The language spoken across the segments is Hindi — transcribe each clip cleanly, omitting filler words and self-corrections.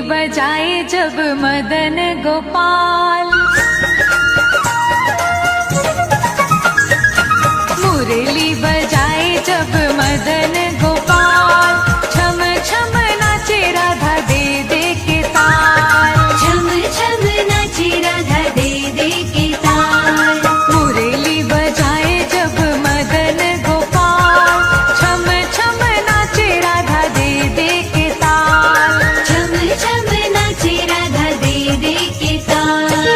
बजाए जब मदन गोपाल, मुरली बजाए जब मदन गोपाल, छम छम नाचे राधा दे दे के ताल, छम छम नाचे राधा दे दे के ताल। मुरली बजाए जब मदन गोपाल, छम छम नाचे राधा दे दे के ताल, छम छम नाचे राधा दे दे के ताल।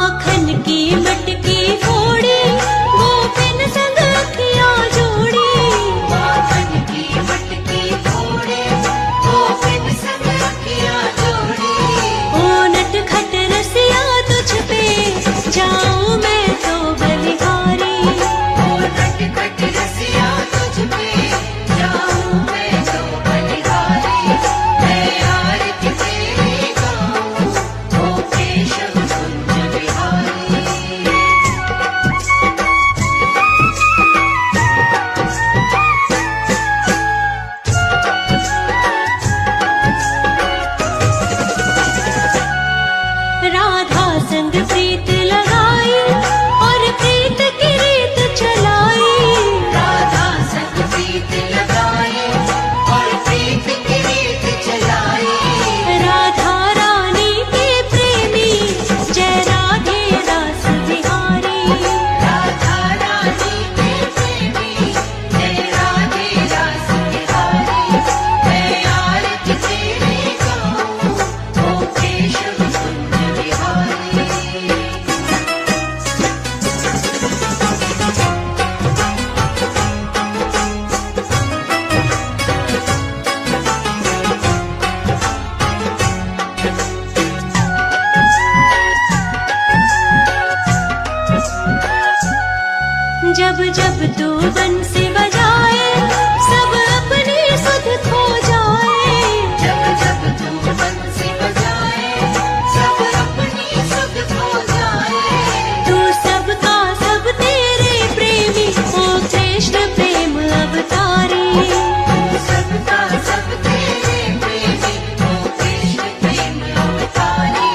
माखन की मटकी फोड़ी गोपिन संग अखियां जोड़ी माखन की मटकी फोड़ी गोपिन संग अखियां जोड़ी ओ नटखट रसिया तुझ पे जाऊं मैं तो बलिहारी ओ नटखट रसिया तुझ पे जाऊं मैं तो बलिहारी मैं आरती तेरी गाऊं ओ केशव कुंज बिहारी राधा संग प्रीत लगाई और प्रीत की रीत चलाई राधा संग प्रीत लगाई और प्रीत की रीत चलाई राधा रानी के प्रेमी जय राधे रास बिहारी राधा रानी के प्रेमी जय राधे रास बिहारी मैं आरती तेरी गाऊं ओ केशव कुंज बिहारी जब जब तू बंसी बजाए सब अपनी सुध खो जाए जब जब तू बंसी बजाए सब अपनी सुध खो जाए तू सबका सब तेरे प्रेमी ओ कृष्ण प्रेम अवतारी तू सबका सब तेरे प्रेमी ओ कृष्ण प्रेम अवतारी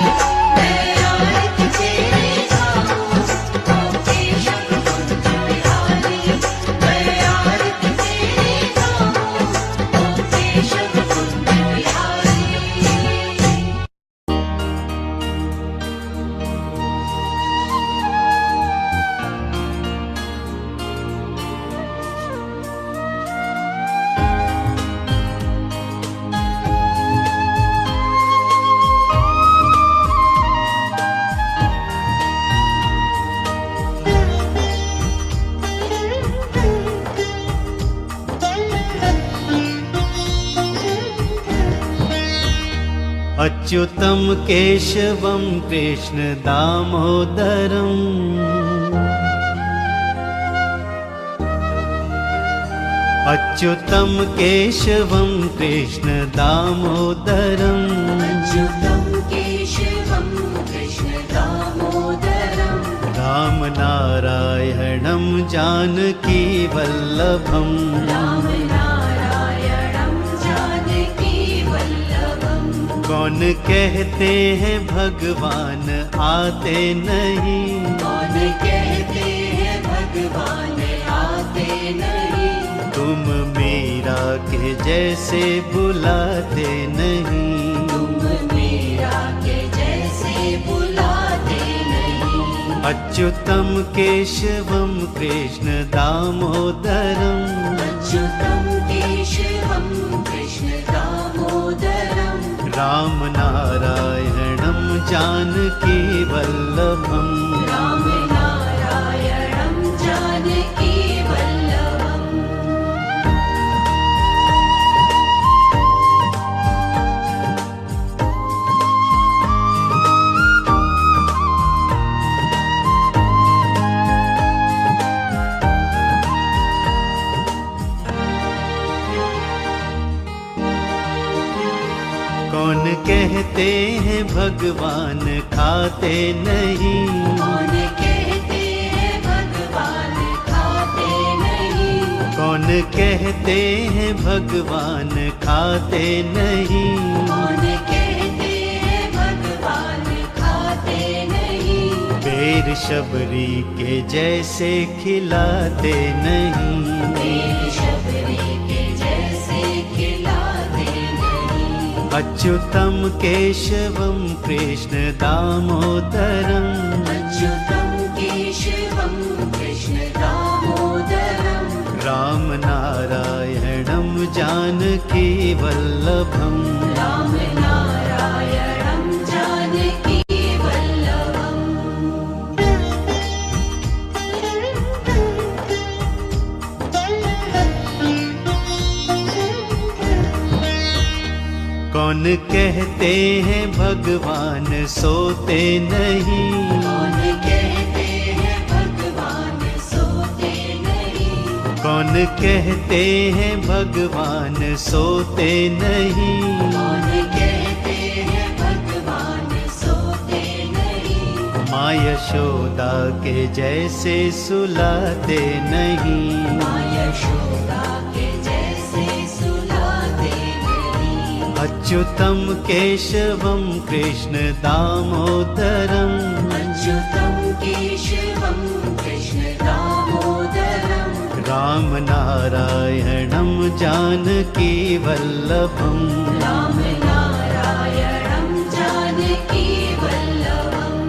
मैं आरती तेरी गाऊं ओ केशव कुंज बिहारी मैं आरती तेरी गाऊं ओ केशव कुंज बिहारी अच्युतं केशवं कृष्ण दामोदरम् अच्युतं केशवं कृष्ण दामोदरम् अच्युतं केशवं कृष्ण दामोदरम् रामनारायणं जानकी वल्लभम् रामनारायणं जानकी वल्लभम् कौन कहते हैं भगवान आते नहीं कौन कहते हैं भगवान आते नहीं तुम मीरा के जैसे बुलाते नहीं तुम मीरा के जैसे बुलाते नहीं अच्युतं केशवं कृष्ण दामोदरम् अच्युतं केशवं कृष्ण दामोदरम् रामनारायणं जानकी वल्लभम् रामनारायणं जानकी वल्लभम् कौन कहते हैं भगवान खाते नहीं कौन कहते हैं भगवान खाते नहीं कौन कहते हैं भगवान खाते नहीं कौन कहते हैं भगवान खाते नहीं बेर शबरी के जैसे खिलाते नहीं बेर शबरी के जैसे खिलाते नहीं अच्युतं केशवं कृष्ण दामोदरम् अच्युतं केशवं कृष्ण दामोदरम् रामनारायणं जानकी वल्लभम् रामनारायणं जानकी वल्लभम् कहते हैं भगवान सोते नहीं, कौन कहते हैं भगवान सोते नहीं, कौन कहते हैं भगवान सोते नहीं, कौन कहते हैं भगवान सोते नहीं, माँ यशोदा के जैसे सुलाते नहीं, माँ यशोदा के जैसे सुलाते नहीं, अच्युतम केशवम कृष्ण दामोदरम, अच्युतं केशवं कृष्ण दामोदरं, राम नारायणम जानकी वल्लभम, राम नारायणं जानकी वल्लभम्।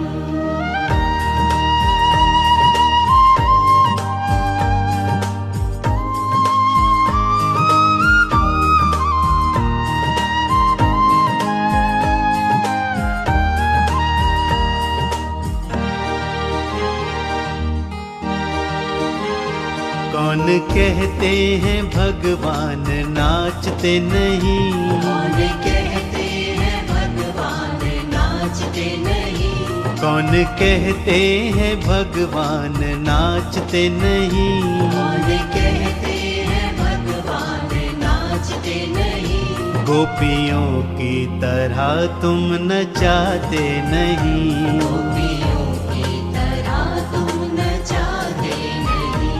कौन कहते हैं भगवान नाचते नहीं, कौन कहते हैं भगवान नाचते नहीं, कौन कहते हैं भगवान नाचते नहीं, कौन कहते हैं भगवान नाचते नहीं, गोपियों की तरह तुम नचाते नहीं, गोपियों की तरह तुम नचाते नहीं,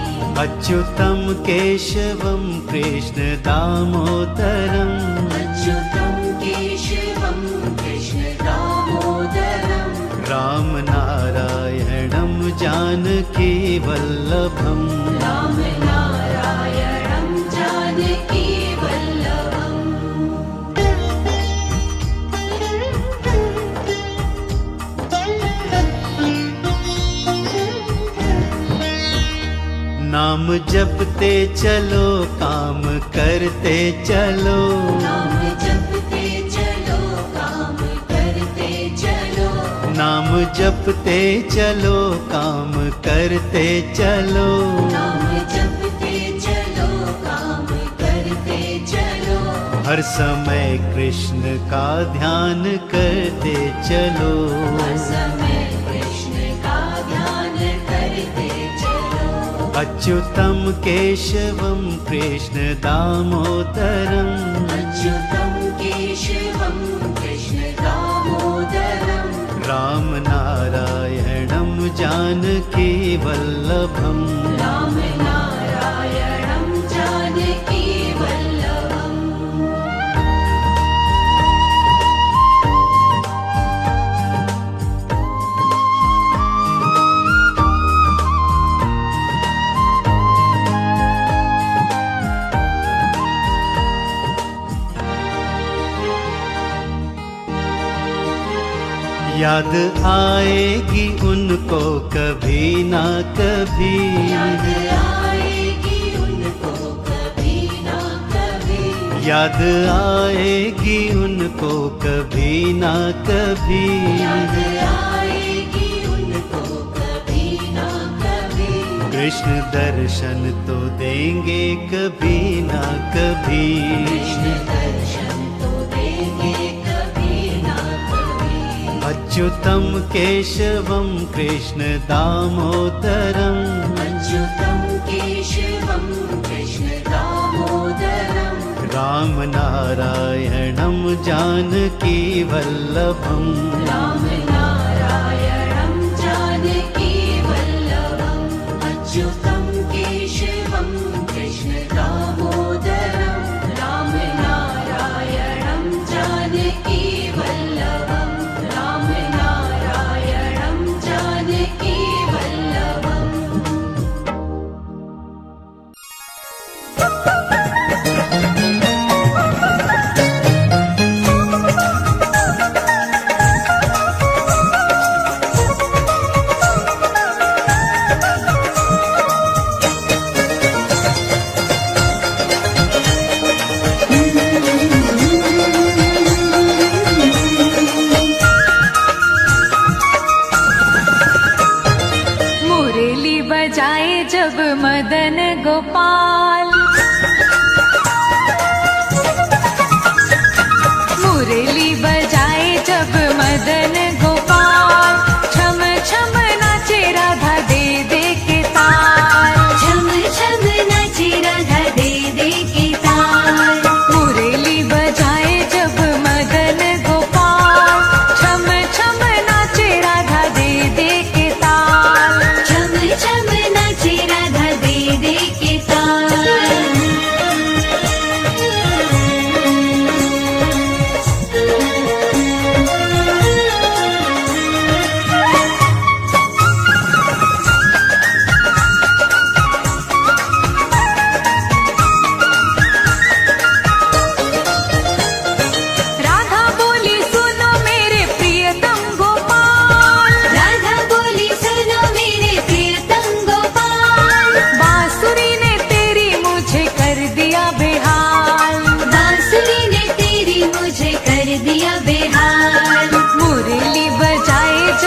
अच्युतम केशवम कृष्ण दामोदरम, अच्युतं केशवं कृष्ण दामोदरं, राम नारायणम जानकी वल्लभम, राम नारायणं जानकी वल्लभम्। नाम जपते चलो काम करते चलो, नाम जपते चलो काम करते चलो, नाम जपते चलो काम करते चलो, नाम जपते चलो काम करते चलो, हर समय कृष्ण का ध्यान करते चलो, हर समय कृष्ण का ध्यान करते चलो, अच्युतम केशवम कृष्ण दामोदरम, अच्युतं केशवं कृष्ण दामोदरं, राम नारायणम जानकी वल्लभम, राम नारायणं जानकी वल्लभम्। याद आएगी उनको कभी ना कभी, याद आएगी उनको कभी ना कभी, याद आएगी उनको कभी ना कभी, याद आएगी उनको कभी ना कभी, कृष्ण दर्शन तो देंगे कभी ना कभी, कृष्ण दर्शन तो देंगे कभी ना कभी, अच्युतम केशवम कृष्ण दामोदरम, अच्युतं केशवं कृष्ण दामोदरं, राम नारायणम जानकी वल्लभम, राम नारायणं जानकी वल्लभम्। अच्युतं केशवं कृष्ण दामोदरं, राम नारायणं जानकी वल्लभम्, राम नारायणं जानकी वल्लभम्। मुरली बजाए जब मदन गोपाल, मुरली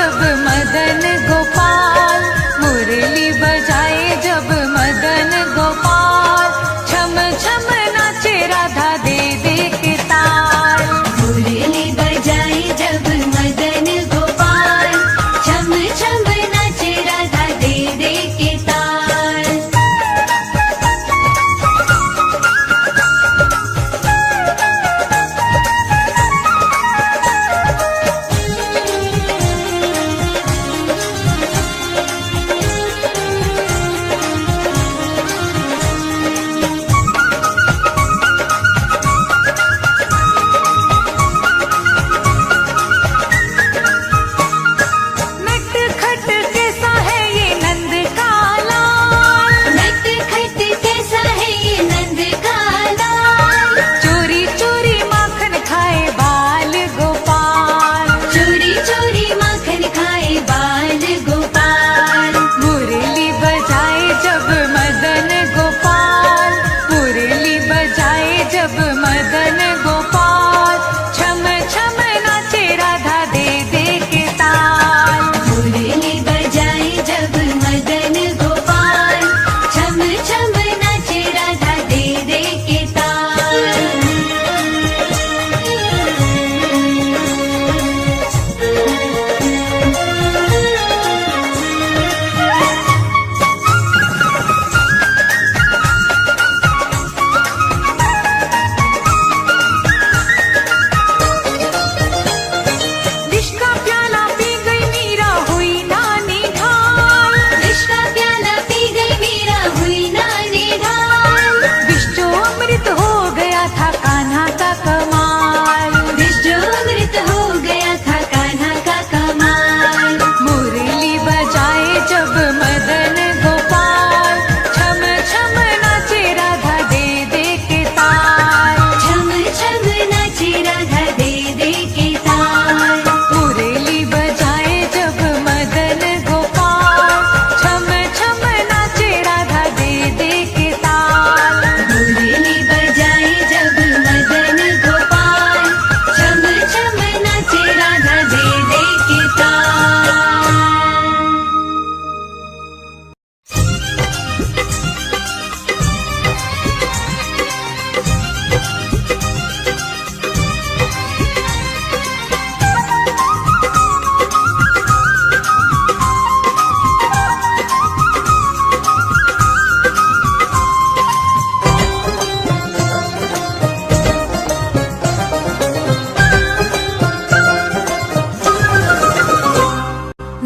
जब मदन गोपाल, मुरली बजाए जब मदन गोपाल, छम छम नाचे राधा दे दे के ताल। मुरली बजाए जब मदन गोपाल, छम छम नाचे राधा दे दे के ताल। नटखट कैसा है ये नंद का लाल, नटखट कैसा है ये नंद का लाल, चोरी चोरी माखन खाए बाल गोपाल। चोरी चोरी माखन खाए बाल गोपाल। मुरली बजाए जब मदन गोपाल, मुरली बजाए जब मदन गोपाल, छम छम नाचे राधा दे दे के ताल। मुरली बजाए जब मदन गोपाल, छम छम नाचे राधा दे दे के ताल। विष का प्याला पी गई मीरा हुई नानी ढाल, विष का प्याला पी गई मीरा हुई नानी ढाल। विष जो अमृत हो गया था कान्हा का कमाल। विष जो अमृत हो गया था कान्हा का कमाल। मुरली बजाए जब मदन गोपाल, छम छम नाचे राधा दे दे के ताल। छम छम नाचे राधा दे दे के ताल। मुरली बजाए जब मदन गोपाल, छम छम नाचे राधा दे दे के ताल। मुरली बजाए जब मदन गोपाल, छम छम नाचे राधा दे दे के ताल।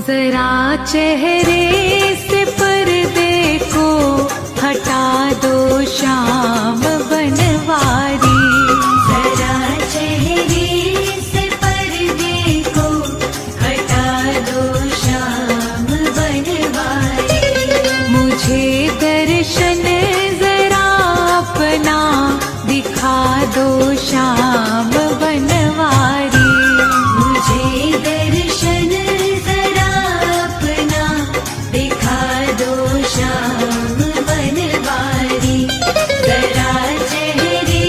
जरा चेहरे से पर्दे को हटा दो श्याम बनवारी। जरा चेहरे से पर्दे को हटा दो श्याम बनवारी। मुझे दर्शन जरा अपना दिखा दो श्याम बनवारी। मुझे दर्शन जरा अपना दिखा दो श्याम बनवारी। जरा चेहरे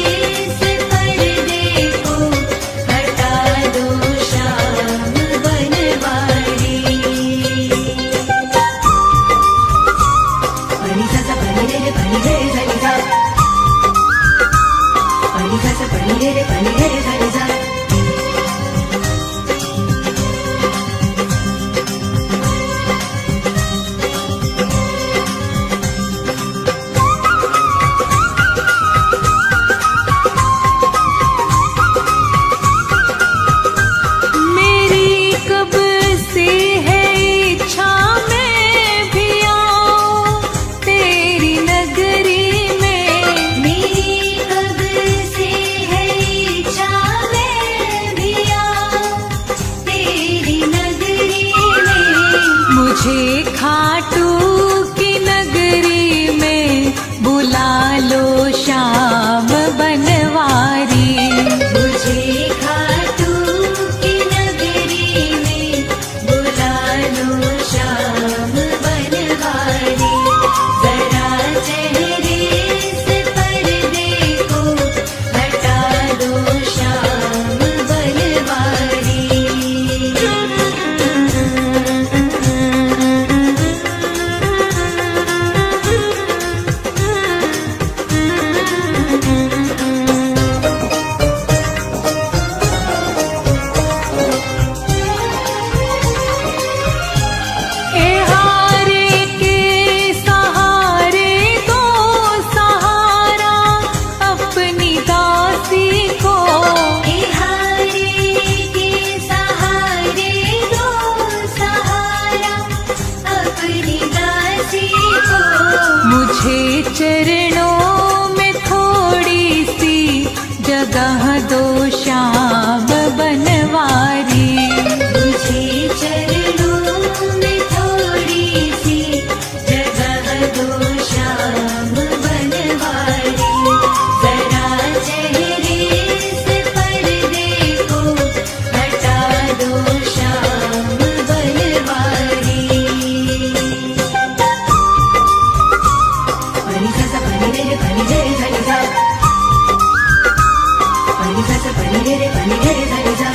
से पर्दे को हटा दो श्याम बनवारी। पनी सा सा पनी रे रे पनी रे रे सा सा। पनी सा सा पनी रे रे पनी रे रे सा सा। मेरी कब से है इच्छा मैं भी आऊं तेरी नगरी में। मेरी कब से है इच्छा मैं भी आऊं तेरी नगरी में। मुझे खाटू की नगरी में बुला लो श्याम बनवारी। मुझे खाटू की नगरी में बुला लो श्याम बनवारी। जरा चेहरे से पर्दे को हटा दो श्याम बनवारी। चरणों में थोड़ी सी जगह दो श्याम बनवारी। तुझे चरणों में थोड़ी सी जगह दो श्याम बनवारी। जरा चेहरे से पर्दे को हटा दो श्याम बनवारी। पनी सा सा पनी रे रे पनी रे रे धनी सा। पनी सा सा पनी रे रे पनी रे रे धनी सा।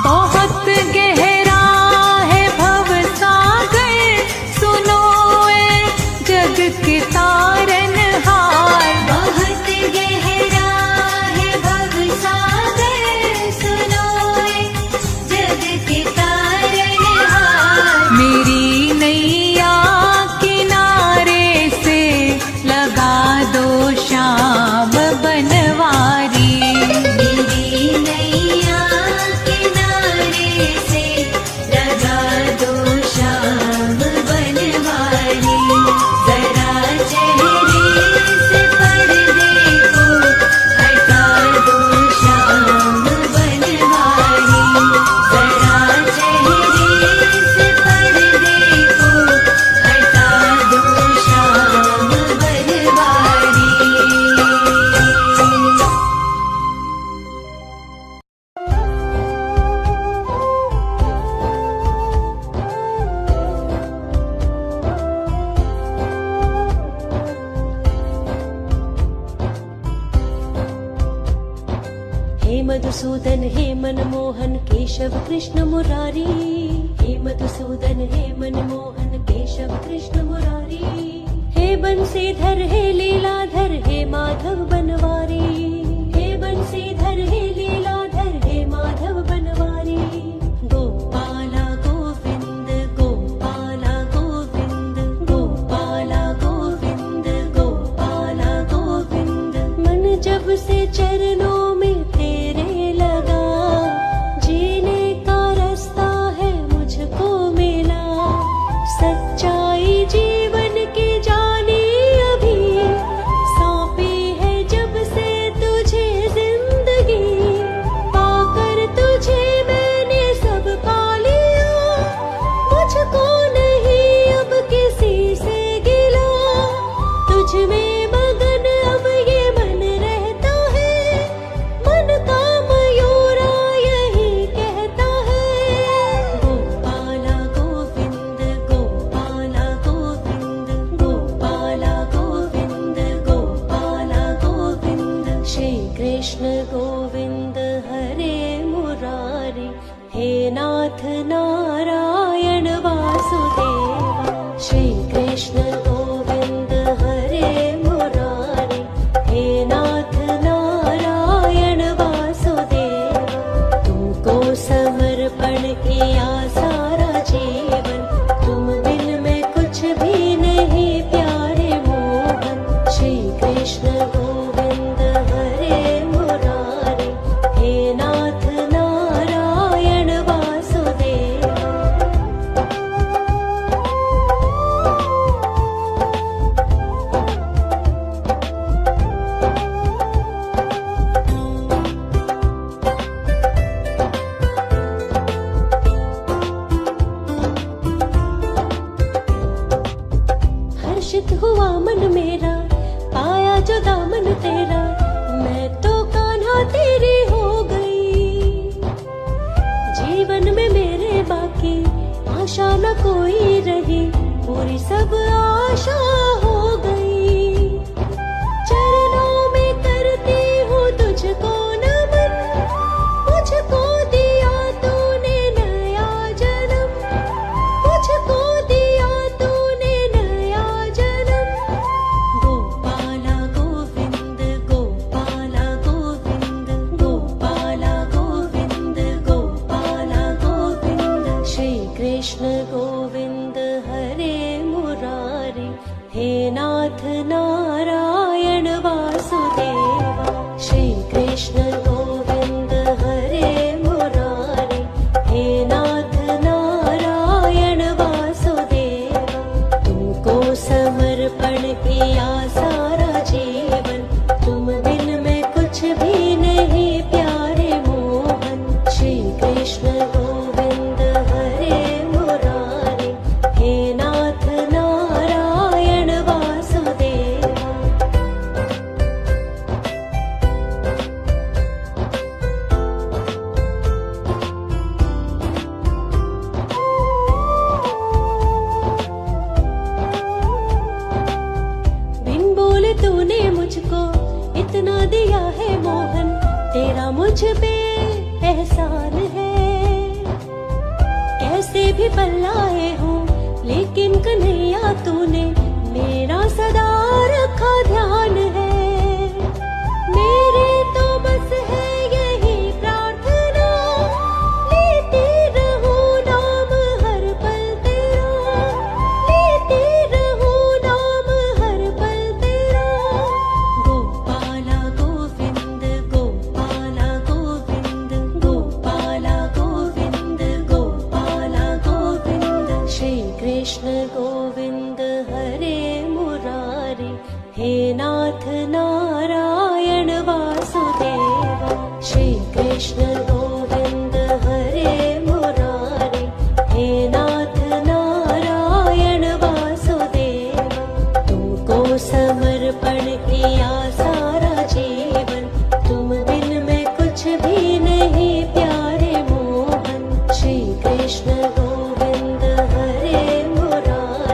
बहुत गहरा है भव सागर, सुनो ए जग के तारनहार। बहुत गहरा है भव सागर, सुनो ए जग के तारनहार। मेरी नैया किनारे से लगा दो श्याम बनवारी। मेरी नैया किनारे से लगा दो श्याम बनवारी। जरा चेहरे से पर्दे को हटा दो श्याम बनवारी। जरा चेहरे से पर्दे को हटा दो श्याम बनवारी। हे मधुसूदन हे मनमोहन केशव कृष्ण मुरारी। हे मधुसूदन हे मनमोहन केशव कृष्ण मुरारी। हे बंसीधर हे लीलाधर हे माधव बनवारी। हे बंसीधर हे लीलाधर हे माधव बनवारी। गोपाला गोविंद गोपाला गोविंद गोपाला गोविंद गोपाला गोविंद। मन जब से चरणों में तेरे लगा, जीने का रास्ता है मुझको मिला। सच्चाई जीवन की जानी अभी, सौंपी है जब से तुझे जिंदगी। पाकर तुझे मैंने सब पा लिया, मुझको नहीं अब किसी से गिला। तुझ में मगन अब ये मन रहता है, मन का मयूरा यही कहता है। गोपाला गोविंद गोपाला गोविंद गोपाला गोविंद गोपाला गोविंद। श्री कृष्ण गोविंद हरे मुरारी। हे नाथ नारायण वासुदेवा। श्री कृष्ण गोविंद हरे मुरारी। हे नाथ नारायण वासुदेवा। तुमको समर्पण किया सारा जीवन, तुम बिन में कुछ भी नहीं प्यारे मोहन। श्री कृष्ण गोविंद हरे मुरारी। हे नाथ नारायण वासुदेवा। हर्षित हुआ मन मेरा, पाया जो दामन तेरा। मैं तो कान्हा तेरी हो गई, जीवन में मेरे बाकी आशा न कोई रही। पूरी सब आशा हो गई। चरणों में करती हूँ तुझको नमन, मुझको दिया तूने नया जन्म। मुझको दिया तूने नया जन्म। गोपाला गोविंद गोपाला गोविंद गोपाला गोविंद गोपाला गोविंद। श्री कृष्ण गोविंद हरे मुरारी। हे नाथ नारायण वासुदेवा। श्री कृष्ण गोविंद हरे मुरारी, हे नाथ नारायण वासुदेवा। तुमको समर्पण किया सारा जीवन, तुम बिन मैं कुछ भी नहीं प्यारे मोहन। श्री कृष्ण गोविंद हरे मुरारी, हे नाथ नारायण वासुदेवा। बिन बोले तूने मुझको इतना दिया है मोहन, तेरा मुझ पे एहसान है। कैसे भी बल्लाए हूँ लेकिन कन्हैया तूने मेरा सदा रखा ध्यान है। मेरे तो बस है यही प्रार्थना, लेती रहूं नाम हर पल तेरा, लेती रहूं नाम हर पल तेरा। गोपाला गोविंद गोपाला गोविंद, गोपाला गोविंद गोपाला गोविंद। श्री कृष्ण गोविंद हरे मुरारी, हे नाथ नारायण वासुदेवा। श्री कृष्ण गोविंद हरे मुरारी, हे नाथ नारायण वासुदेवा। तुमको समर्पण किया सारा जीवन, तुम बिन मैं कुछ भी नहीं प्यारे मोहन। श्री कृष्ण गोविंद हरे मुरारी,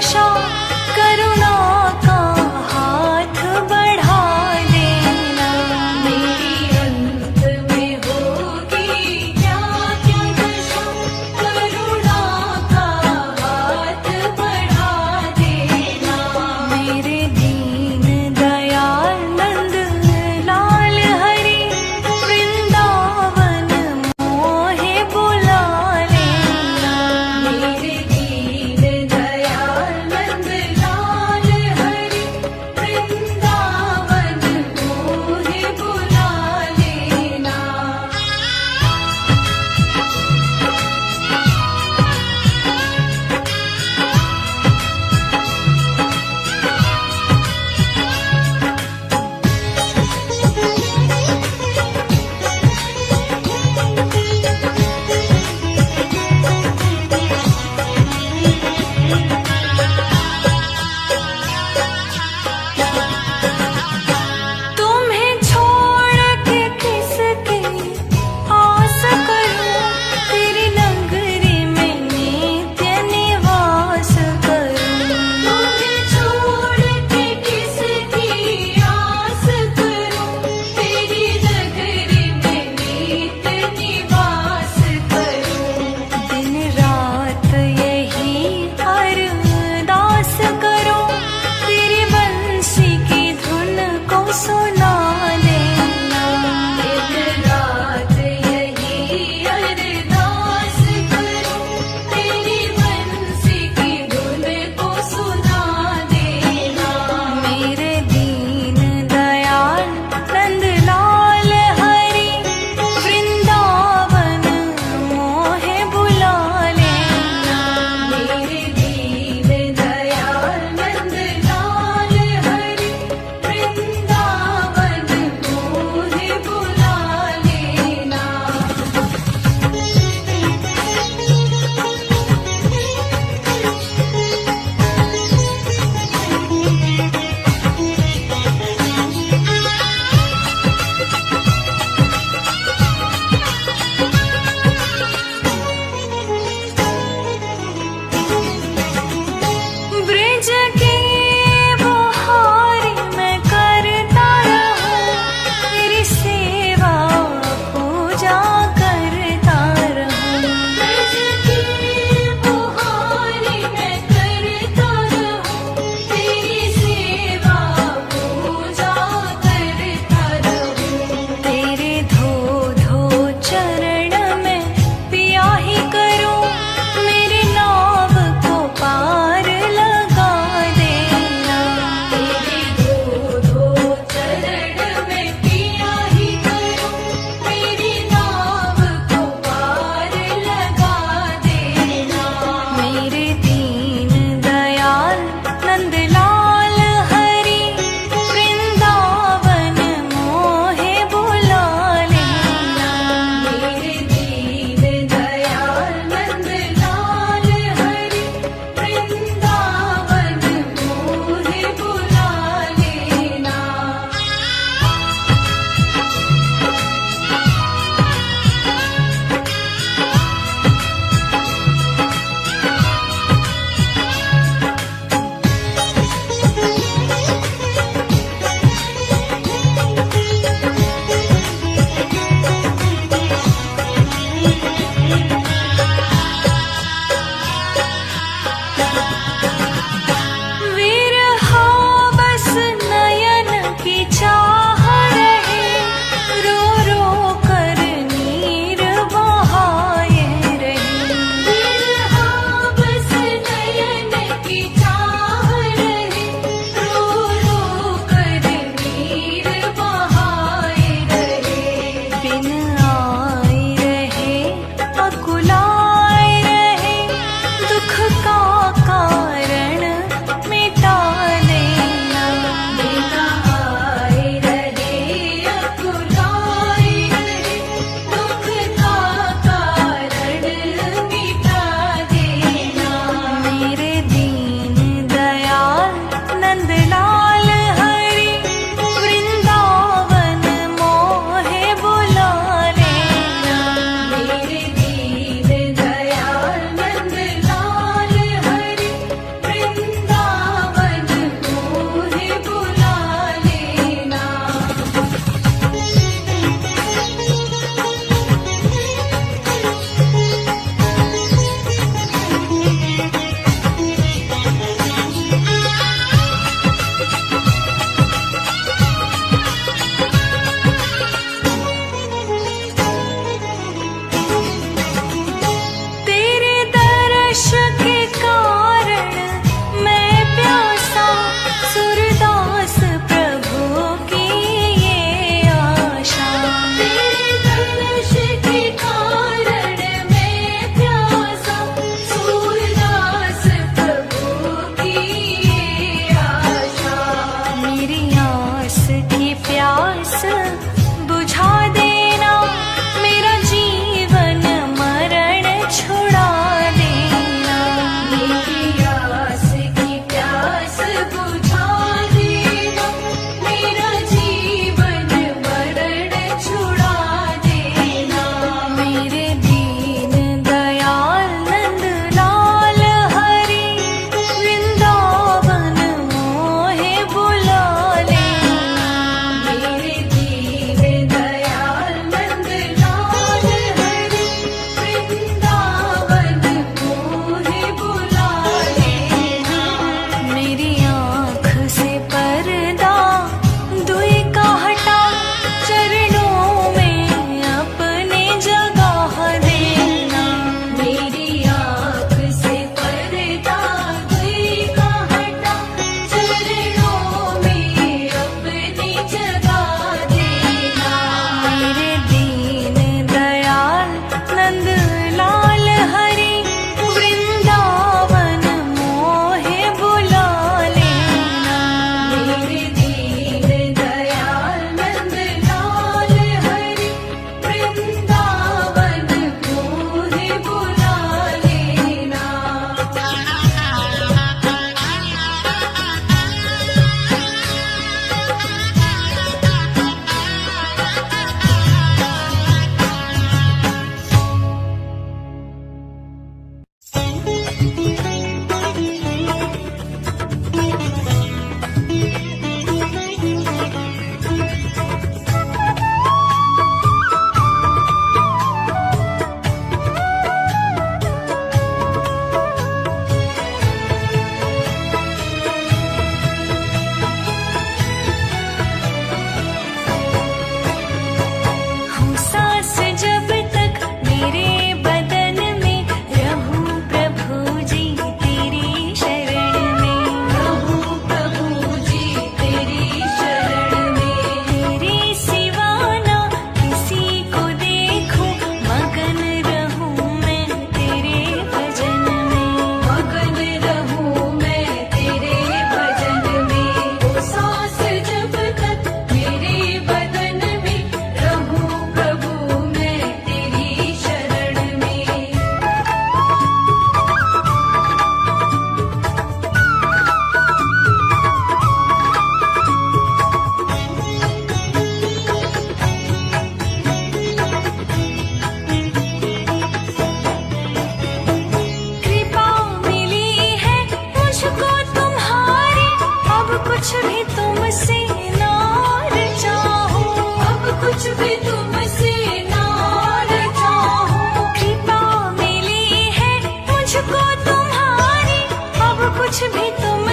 दशा करुणा का हाथ बढ़ा देना। मेरी अंत में होगी क्या क्या दशा, करुणा का हाथ बढ़ा देना। मेरे दीन दयाल नंद लाल हरि वृंदावन मोहे बुला लेना। मेरे दीन दयाल नंद लाल हरि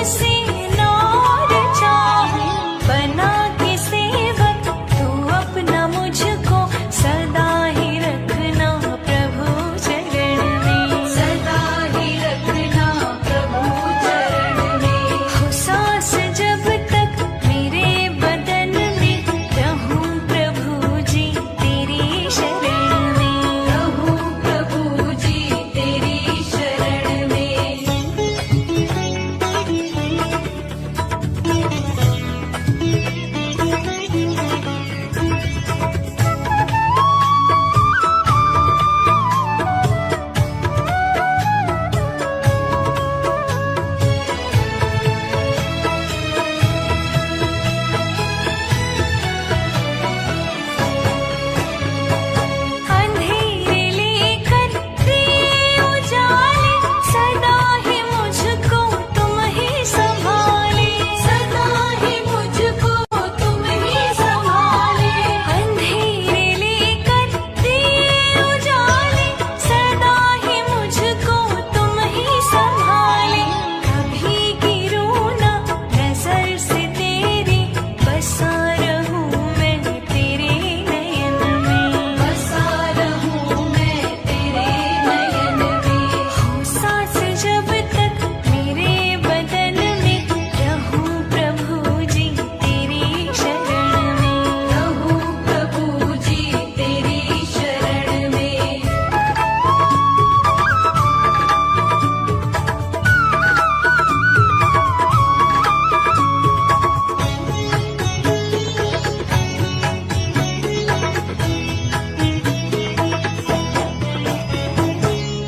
से नार चाहूं, बना के सेवक तू अपना मुझको सदा ही रखना प्रभु चरण में, सदा ही रखना प्रभु चरण में। हो सांस जब तक मेरे बदन में, रहूं प्रभु जी तेरी शरण में, रहूं प्रभु जी तेरी शरण में। अंधेरे लेकर दिए उजाले, सदा ही मुझको तुम ही संभाले, सदा ही मुझको तुम ही संभाले। अंधेरे लेकर दिए उजाले, सदा ही मुझको तुम ही संभाले। कभी गिरूं ना नजर से तेरी, बसा रहूं मैं तेरे नयन में, बसा रहूं मैं तेरे नयन में। हो सांस जब तक मेरे बदन में, रहूं प्रभु जी तेरी शरण में, रहूं प्रभु जी तेरी शरण में।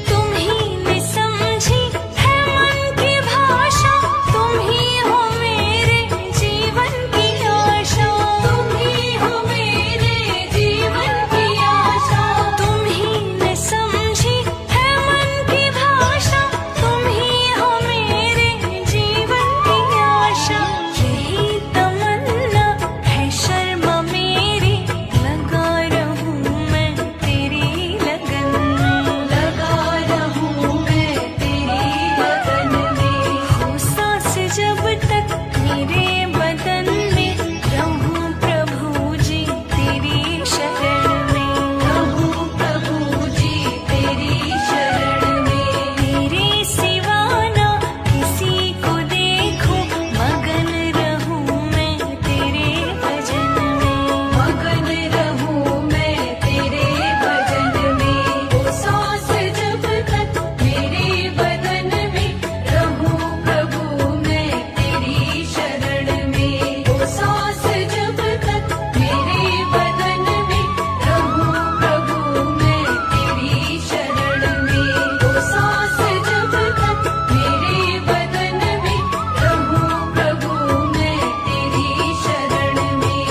तुम ही ने समझी है मन की भाषा, तुम ही हो मेरे जीवन की आशा, तुम ही हो मेरे जीवन की आशा। तुम ही ने समझी है मन की भाषा, तुम ही हो मेरे जीवन की आशा। यही तमन्ना है शर्मा मेरी, लगा रहूं मैं तेरी लगन में, लगा रहूं मैं तेरी लगन में। हो सांस जब तक मेरे बदन में, रहूं प्रभु जी तेरी शरण में, रहूं प्रभु जी तेरी शरण में। तेरे सिवा ना किसी को देखूं, मगन रहूं मैं तेरे भजन में, मगन रहूं मैं तेरे भजन में। वो सांस जब तक मेरे बदन में, रहूं प्रभु मैं तेरी शरण में। वो सांस जब तक मेरे बदन में, रहूं प्रभु मैं तेरी शरण में। वो सांस जब तक मेरे बदन में, रहूं प्रभु मैं तेरी शरण में।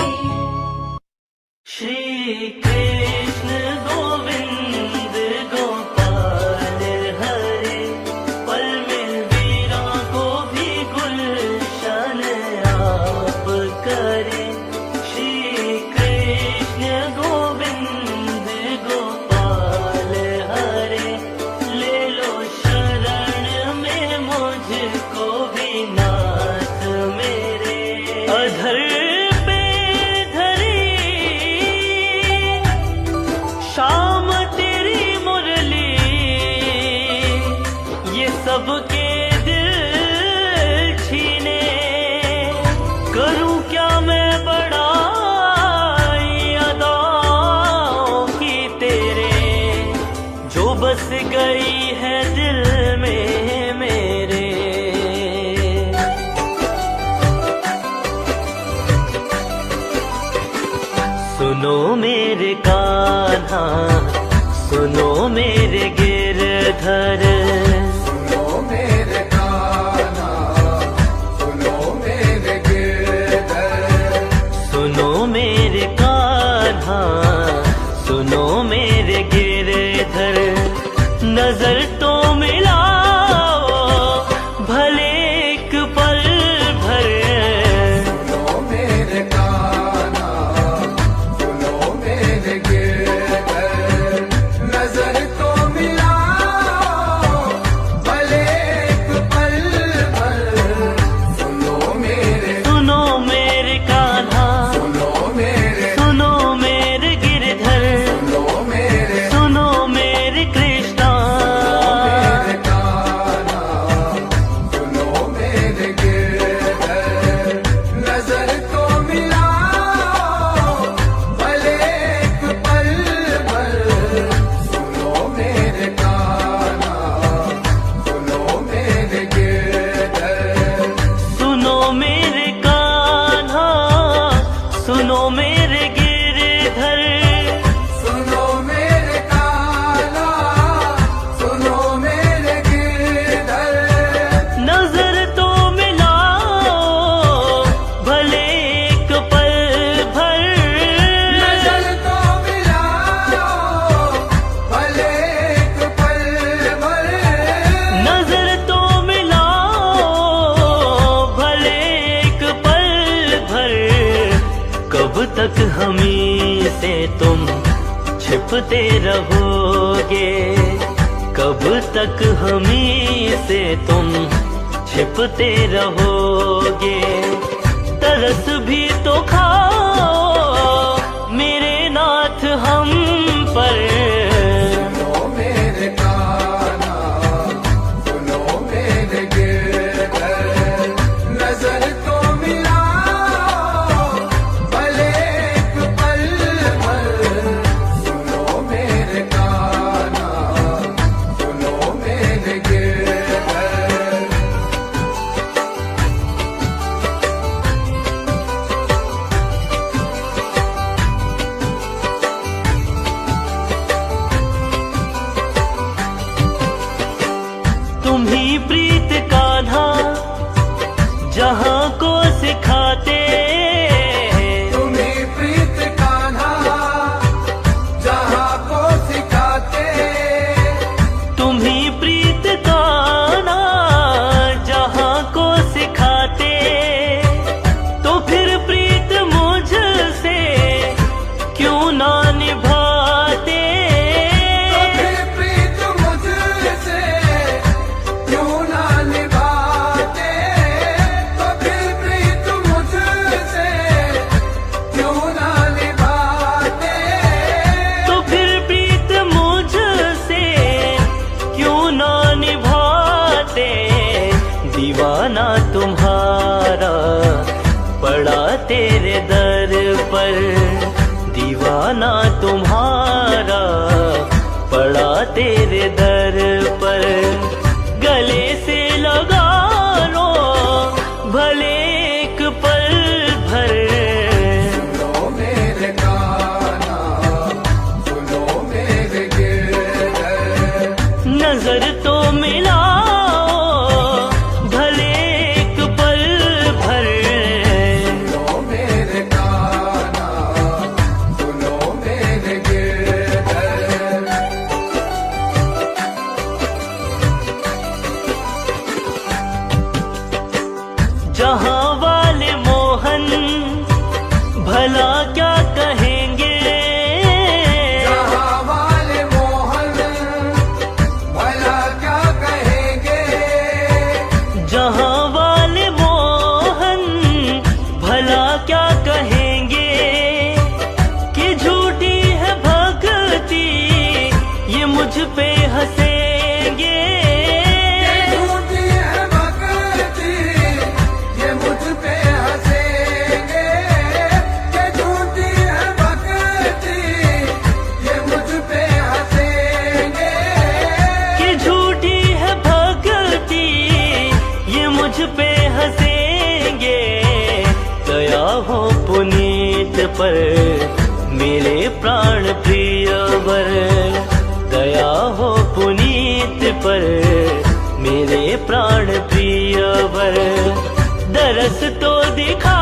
श्री कृष्ण गोविंद गोपाल हरे, पल में वीरों को भी गुलशन आप करे। श्री कृष्ण गोविंद गोपाल हरे, ले लो शरण में मुझको भी नाथ मेरे। अधर पे धरी शाम तेरी मुरली, ये सबके दिल छीने। करूं क्या मैं बड़ाई अदाओं की तेरे, जो बस गई है दिल में मेरे। सुनो मेरे कान्हा, सुनो मेरे गिरधर, सुनो मेरे कान्हा, सुनो मेरे गिरधर। सुनो मेरे कान्हा, सुनो मेरे गिरधर। नजर तो मिलाओ भले एक पल भर। सुनो मेरे कान्हा, सुनो मेरे गिरधर। नजर तो मिलाओ भले एक पल भर। तक हमी से तुम छिपते रहोगे, कब तक हमी से तुम छिपते रहोगे। तरस भी तो खाओ मेरे नाथ हम पर, सुनो मेरे कान्हा, सुनो मेरे गिरधर, नजर तो मिलाओ भले एक पल भर। सुनो मेरे कान्हा, सुनो मेरे गिरधर। तुम्ही प्रीत कान्हा जहाँ को सिखाते, तुम्हें प्रीत कान्हा जहाँ को सिखाते। तुम्ही प्रीत कान्हा जहाँ को सिखाते, तो फिर प्रीत मुझसे क्यों ना निभाते। तो फिर प्रीत मुझसे क्यों ना निभाते। तो फिर प्रीत मुझसे क्यों ना निभाते। तो फिर प्रीत मुझसे क्यों ना निभाते। दीवाना तुम्हारा पड़ा तेरे दर पर, दीवाना तुम्हारा पड़ा तेरे दर पर। गले से लगा लो भले एक पल भर। सुनो मेरे कान्हा, सुनो मेरे गिरधर, नजर तो मिलाओ भले एक पल भर। सुनो मेरे कान्हा, सुनो मेरे गिरधर। जहाँ वाले मोहन भला क्या कहेंगे। जहाँ वाले मोहन भला क्या कहेंगे। जहाँ वाले मोहन भला क्या कहेंगे। कि झूठी है भक्ति ये मुझ पे हंसेंगे। ये झूठी है भक्ति, ये मुझ पे हंसेंगे। ये झूठी है भक्ति, ये मुझ पे हंसेंगे। कि झूठी है भक्ति ये मुझ पे हंसेंगे। दया हो पुनीत पर मेरे प्राण प्रियवर, दया हो पुनीत पर मेरे प्राण प्रियवर। दरस तो दिखा